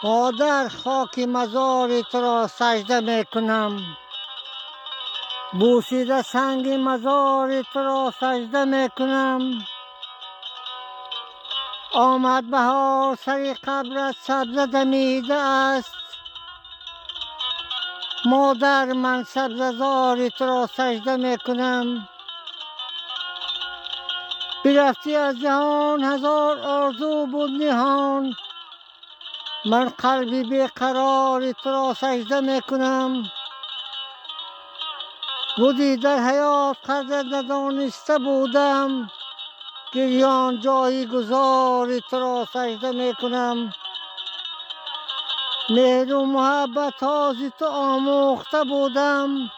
مادر خاک مزار تو را سجده می کنم، بوسیده سنگ مزار تو را سجده می کنم. آمد بهار سر قبرت سبزه دمیده است، مادر من سبزه زار تو را سجده می کنم. برفتی از جهان هزار آرزو بود نهان، من قلبی بیقرار تو را سجده می کنم. بودی در حیات قدر ندانسته بودم، گریان جایی گذار تو را سجده می کنم. مهر و محبت ها ز تو آموخته بودم،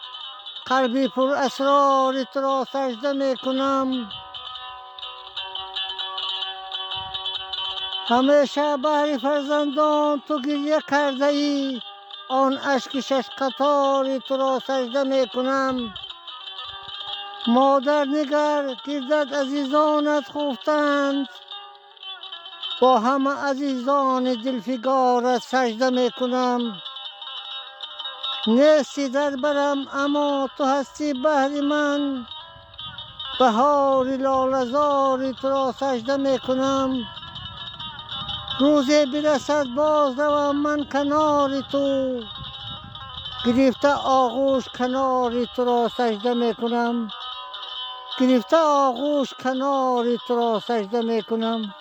قلبی پر اسرار تو را سجده می کنم. همیشه بهر فرزندان تو گریه کرده ای، آن اشک شش قطار تو را سجده می کنم. مادر نگر گردت عزیزانت خفتند، با همه عزیزان دلفگارت سجده می کنم. نیستی در برم اما تو هستی بهر من، بهار لاله زار تو را سجده می کنم. روزی برسد باز روم من کنار تو، گرفته آغوش کنار تو را سجده می کنم. گرفته آغوش کنار تو را سجده می کنم.